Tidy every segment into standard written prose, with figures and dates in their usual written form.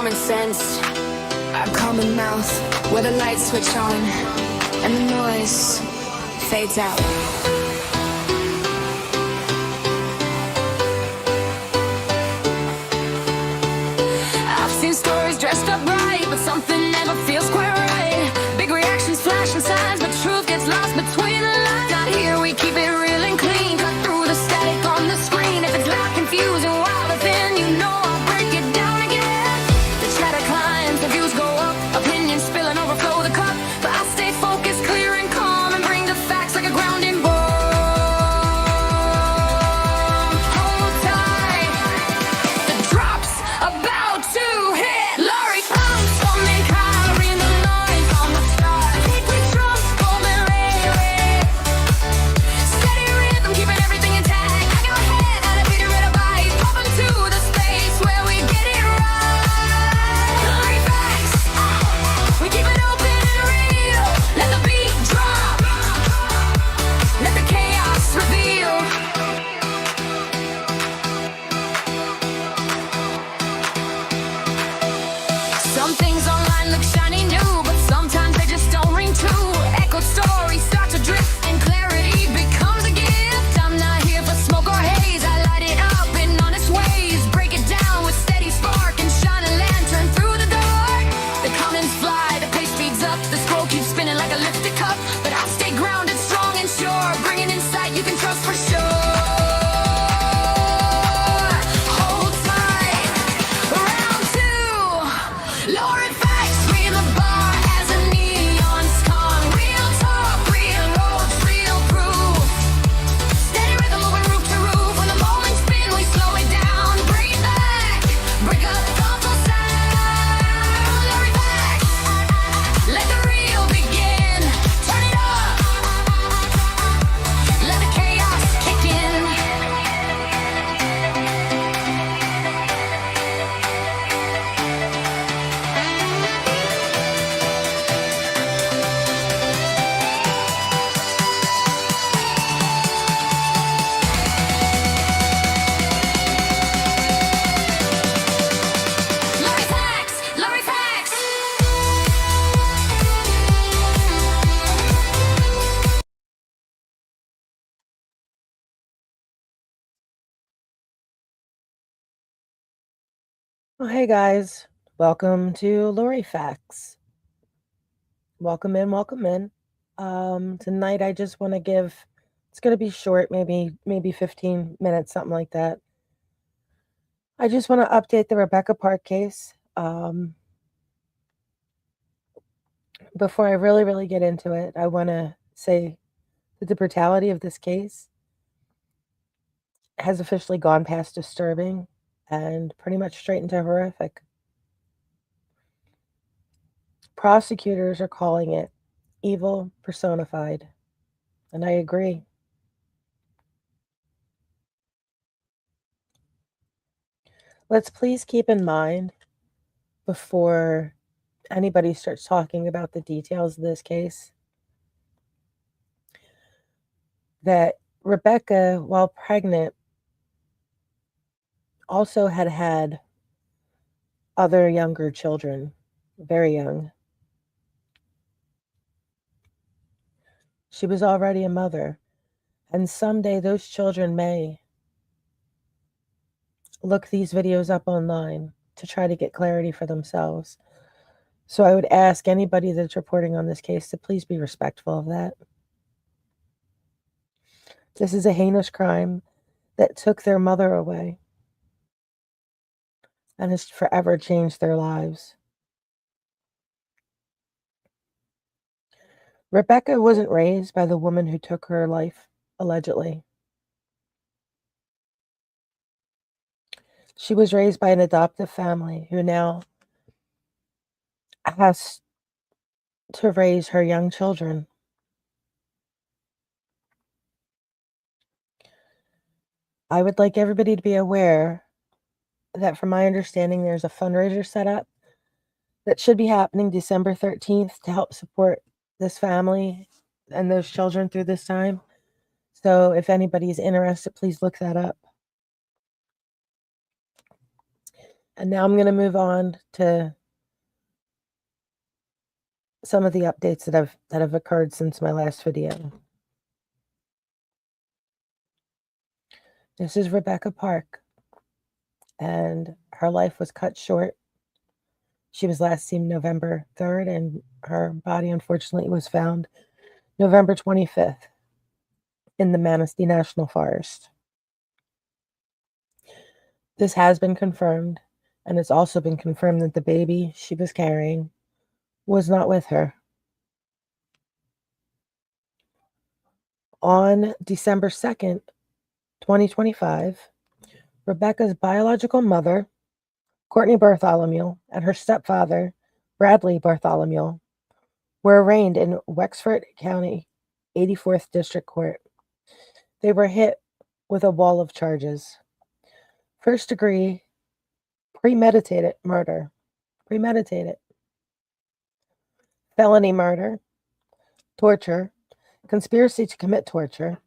common sense, a common mouth, where the lights switch on and the noise fades out. I've seen stories dressed up bright, but something never feels quite right. Big reactions, flashing signs, but truth gets lost between the lines. Out here we keep it real and clean, cut through the static on the screen. If it's loud, confusing, wild within, you know I'll break it down again. The chatter climbs, the views go up, opinions spill and overflow the cup. But I stay focused, clear and calm, and bring the facts like a grounding bomb. Hold tight, the drop's about to hit. Laurie Fox coming, carrying the noise on the stars. Sacred drums, golden ray. Steady rhythm, keeping everything intact. I got my head out of Peter at a bite, popping to the space where we get it right. Laurie Fox, we keep it open and real. Let the beat drop, let the chaos reveal. Some things online look shiny new, but sometimes they just don't ring true. Echoed stories start to drift, and clarity becomes a gift. I'm not here for smoke or haze, I light it up in honest ways. Break it down with steady spark and shine a lantern through the dark. The comments fly, the pace speeds up, the scroll keeps spinning like a lifted cup. But I stay grounded, strong and sure, bringing insight you can trust for sure. Hold tight, round two. Lauren Facts, read the bar as a neon's gone. Real talk, real roads, real proof. Steady rhythm moving roof to roof. When the moments spin, we slow it down. Bring it back, break up the full sound. Lauren Facts, let the real begin. Turn it up, let the chaos kick in. Laurie Facts, Laurie Facts. Well, hey guys, welcome to Lori Facts. Welcome in, welcome in. Tonight I just want to give, it's going to be short, maybe 15 minutes, something like that. I just want to update the Rebecca Park case. Before I really get into it, I want to say that the brutality of this case has officially gone past disturbing and pretty much straight into horrific. Prosecutors are calling it evil personified, and I agree. Let's please keep in mind, before anybody starts talking about the details of this case, that Rebecca, while pregnant, also had other younger children, very young. She was already a mother, and someday those children may look these videos up online to try to get clarity for themselves. So I would ask anybody that's reporting on this case to please be respectful of that. This is a heinous crime that took their mother away and has forever changed their lives. Rebecca wasn't raised by the woman who took her life, allegedly. She was raised by an adoptive family who now has to raise her young children. I would like everybody to be aware that, from my understanding, there's a fundraiser set up that should be happening December 13th to help support this family and those children through this time. So if anybody's interested, please look that up. And now I'm going to move on to some of the updates that have occurred since my last video. This is Rebecca Park, and her life was cut short. She was last seen November 3rd, and her body, unfortunately, was found November 25th in the Manistee National Forest. This has been confirmed, and it's also been confirmed that the baby she was carrying was not with her. On December 2nd, 2025, Rebecca's biological mother, Courtney Bartholomew, and her stepfather, Bradley Bartholomew, were arraigned in Wexford County 84th District Court. They were hit with a wall of charges. First degree premeditated murder, felony murder, torture, conspiracy to commit torture,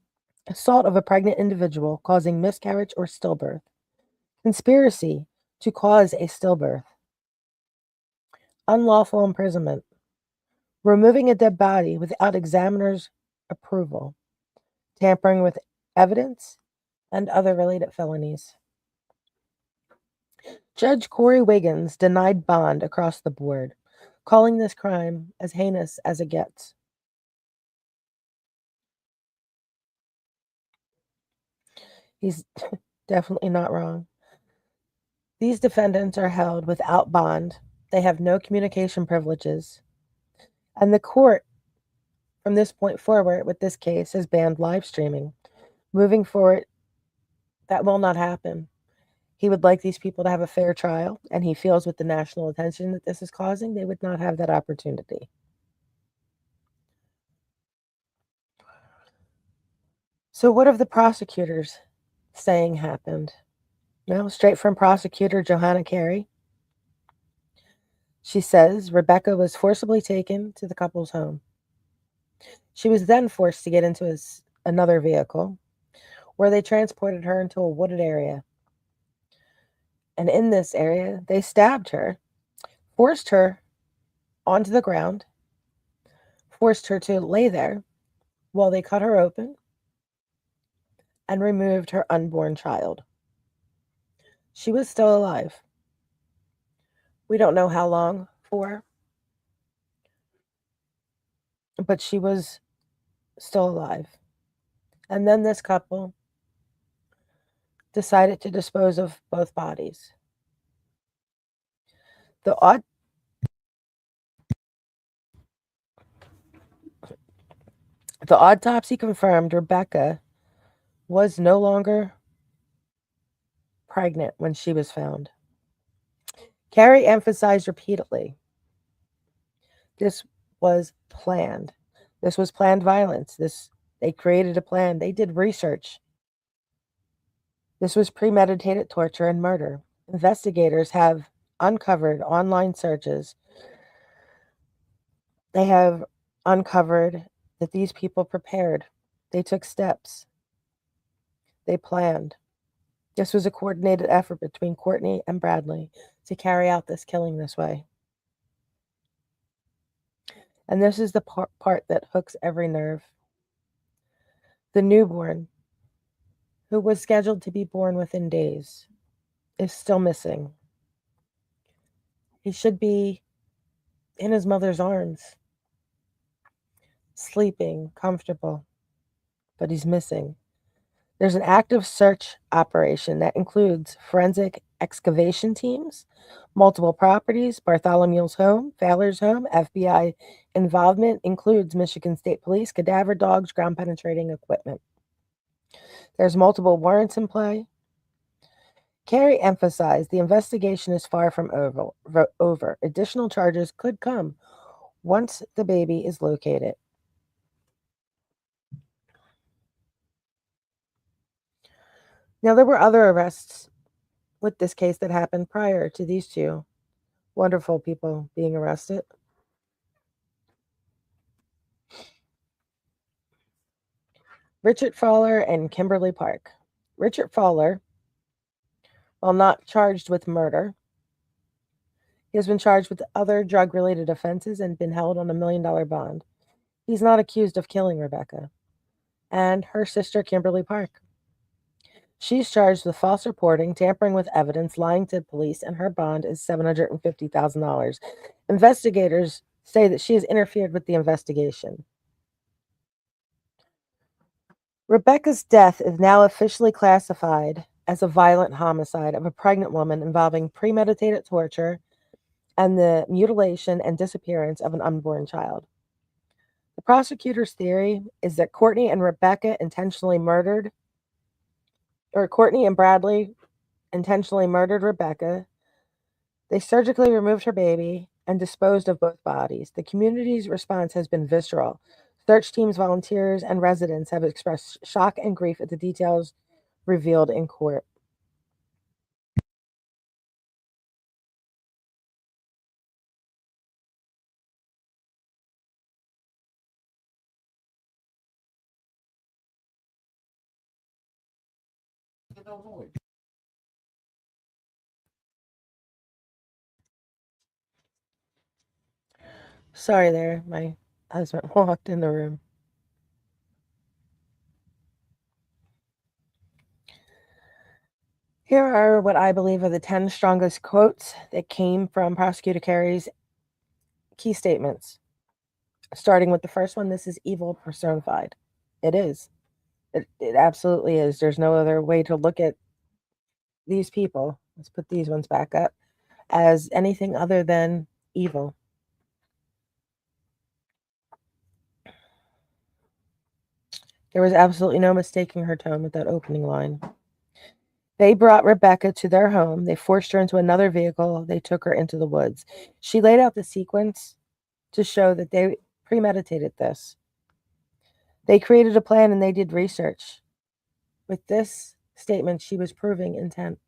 assault of a pregnant individual causing miscarriage or stillbirth, conspiracy to cause a stillbirth, unlawful imprisonment, removing a dead body without examiner's approval, tampering with evidence, and other related felonies. Judge Corey Wiggins denied bond across the board, calling this crime as heinous as it gets. He's definitely not wrong. These defendants are held without bond. They have no communication privileges. And the court, from this point forward with this case, has banned live streaming. Moving forward, that will not happen. He would like these people to have a fair trial, and he feels with the national attention that this is causing, they would not have that opportunity. So what have the prosecutors saying happened? Well, straight from prosecutor Johanna Carey. She says Rebecca was forcibly taken to the couple's home. She was then forced to get into another vehicle where they transported her into a wooded area. And in this area, they stabbed her, forced her onto the ground, forced her to lay there while they cut her open and removed her unborn child. She was still alive. We don't know how long for, but she was still alive. And then this couple decided to dispose of both bodies. The autopsy confirmed Rebecca was no longer pregnant when she was found. Carey emphasized repeatedly this was planned. This was planned violence. They created a plan. They did research. This was premeditated torture and murder. Investigators have uncovered online searches. They have uncovered that these people prepared. They took steps. They planned. This was a coordinated effort between Courtney and Bradley to carry out this killing this way. And this is the part that hooks every nerve. The newborn, who was scheduled to be born within days, is still missing. He should be in his mother's arms, sleeping, comfortable, but he's missing. There's an active search operation that includes forensic excavation teams, multiple properties, Bartholomew's home, Fowler's home. FBI involvement includes Michigan State Police, cadaver dogs, ground penetrating equipment. There's multiple warrants in play. Carey emphasized the investigation is far from over. Additional charges could come once the baby is located. Now, there were other arrests with this case that happened prior to these two wonderful people being arrested. Richard Fowler and Kimberly Park. Richard Fowler, while not charged with murder, He has been charged with other drug-related offenses and been held on $1 million bond. He's not accused of killing Rebecca and her sister, Kimberly Park. She's charged with false reporting, tampering with evidence, lying to police, and her bond is $750,000. Investigators say that she has interfered with the investigation. Rebecca's death is now officially classified as a violent homicide of a pregnant woman involving premeditated torture and the mutilation and disappearance of an unborn child. The prosecutor's theory is that Courtney and Bradley intentionally murdered Rebecca. They surgically removed her baby and disposed of both bodies. The community's response has been visceral. Search teams, volunteers, and residents have expressed shock and grief at the details revealed in court. Sorry there, my husband walked in the room. Here are what I believe are the 10 strongest quotes that came from Prosecutor Carey's key statements. Starting with the first one, this is evil personified. It is. It absolutely is. There's no other way to look at these people. Let's put these ones back up as anything other than evil. There was absolutely no mistaking her tone with that opening line. They brought Rebecca to their home. They forced her into another vehicle. They took her into the woods. She laid out the sequence to show that they premeditated this. They created a plan and they did research. With this statement, she was proving intent.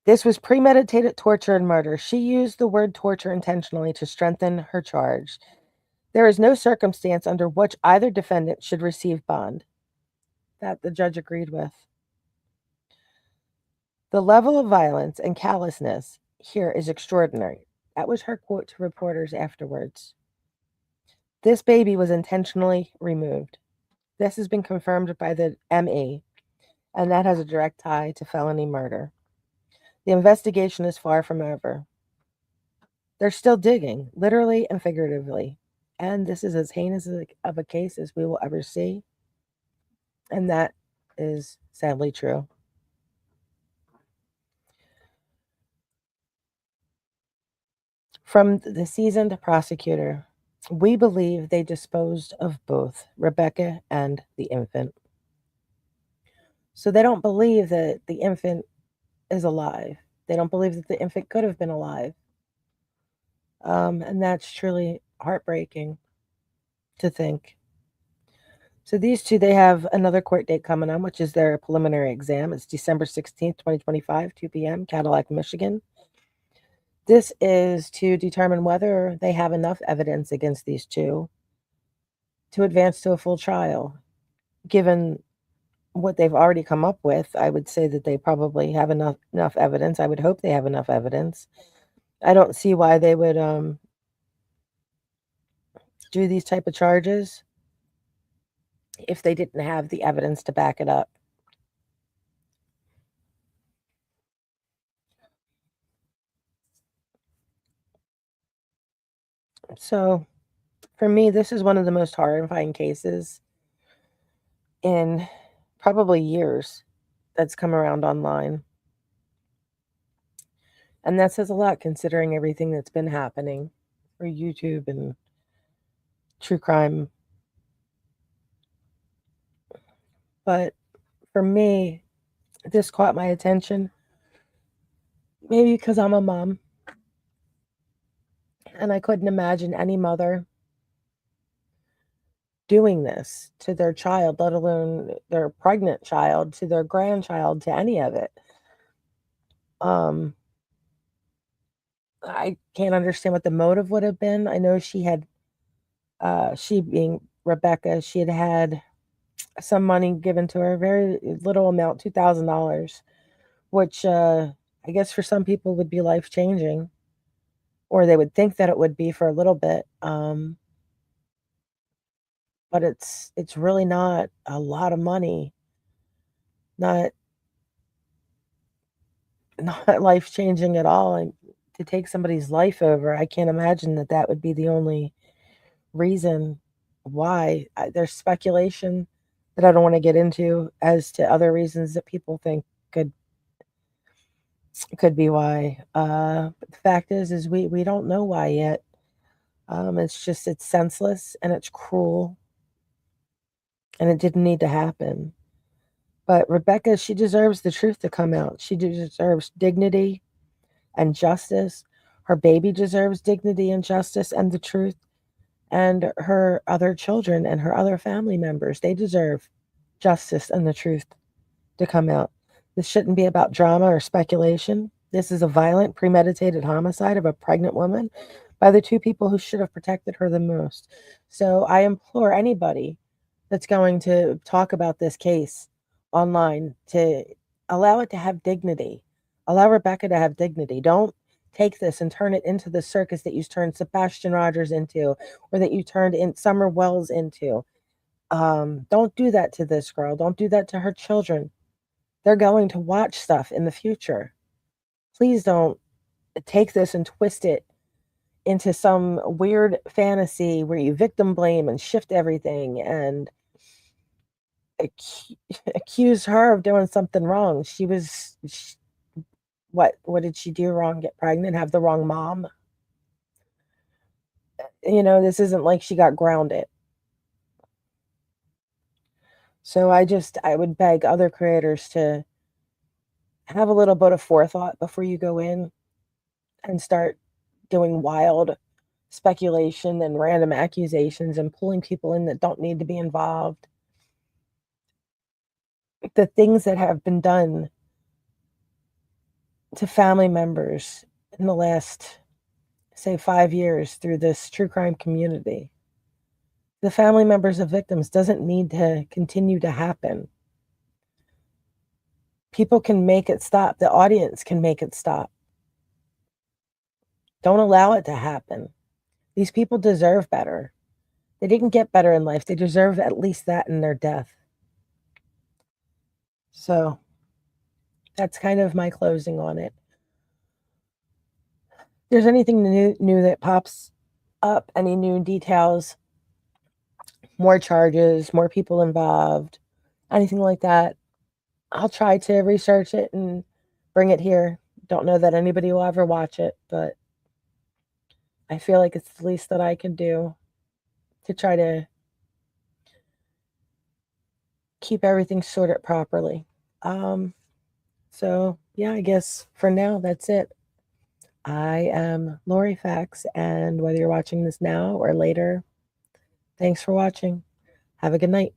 This was premeditated torture and murder. She used the word torture intentionally to strengthen her charge. There is no circumstance under which either defendant should receive bond. That the judge agreed with. The level of violence and callousness here is extraordinary. That was her quote to reporters afterwards. This baby was intentionally removed. This has been confirmed by the ME, and that has a direct tie to felony murder. The investigation is far from over. They're still digging, literally and figuratively. And this is as heinous of a case as we will ever see. And that is sadly true. From the seasoned prosecutor, we believe they disposed of both Rebecca and the infant. So they don't believe that the infant is alive. They don't believe that the infant could have been alive. And that's truly heartbreaking to think. So these two, they have another court date coming on, which is their preliminary exam. It's December 16th, 2025, 2 p.m., Cadillac, Michigan. This is to determine whether they have enough evidence against these two to advance to a full trial. Given what they've already come up with, I would say that they probably have enough evidence. I would hope they have enough evidence. I don't see why they would do these type of charges if they didn't have the evidence to back it up. So for me, this is one of the most horrifying cases in probably years that's come around online. And that says a lot considering everything that's been happening for YouTube and true crime. But for me, this caught my attention. Maybe because I'm a mom. And I couldn't imagine any mother doing this to their child, let alone their pregnant child, to their grandchild, to any of it. I can't understand what the motive would have been. I know she had, she being Rebecca, she had some money given to her, very little amount, $2,000, which I guess for some people would be life changing, or they would think that it would be for a little bit. But it's really not a lot of money, not not life changing at all. And to take somebody's life over, I can't imagine that that would be the only reason why. There's speculation that I don't want to get into as to other reasons that people think could could be why. But the fact is we don't know why yet. It's just it's senseless and it's cruel and it didn't need to happen. But Rebecca, she deserves the truth to come out. She deserves dignity and justice. Her baby deserves dignity and justice and the truth. And her other children and her other family members, they deserve justice and the truth to come out. This shouldn't be about drama or speculation. This is a violent, premeditated homicide of a pregnant woman by the two people who should have protected her the most. So I implore anybody that's going to talk about this case online to allow it to have dignity. Allow Rebecca to have dignity. Don't take this and turn it into the circus that you turned Sebastian Rogers into, or that you turned in Summer Wells into. Don't do that to this girl. Don't do that to her children. They're going to watch stuff in the future. Please don't take this and twist it into some weird fantasy where you victim blame and shift everything and accuse her of doing something wrong. What did she do wrong? Get pregnant, have the wrong mom? This isn't like she got grounded. So I would beg other creators to have a little bit of forethought before you go in and start doing wild speculation and random accusations and pulling people in that don't need to be involved. The things that have been done to family members in the last, say, 5 years through this true crime community, the family members of victims, doesn't need to continue to happen. People can make it stop. The audience can make it stop. Don't allow it to happen. These people deserve better. They didn't get better in life. They deserve at least that in their death. So that's kind of my closing on it. If there's anything new that pops up, any new details, more charges, more people involved, anything like that, I'll try to research it and bring it here. Don't know that anybody will ever watch it, but I feel like it's the least that I can do to try to keep everything sorted properly. So yeah, I guess for now that's it. I am Lori Fax, and whether you're watching this now or later, thanks for watching. Have a good night.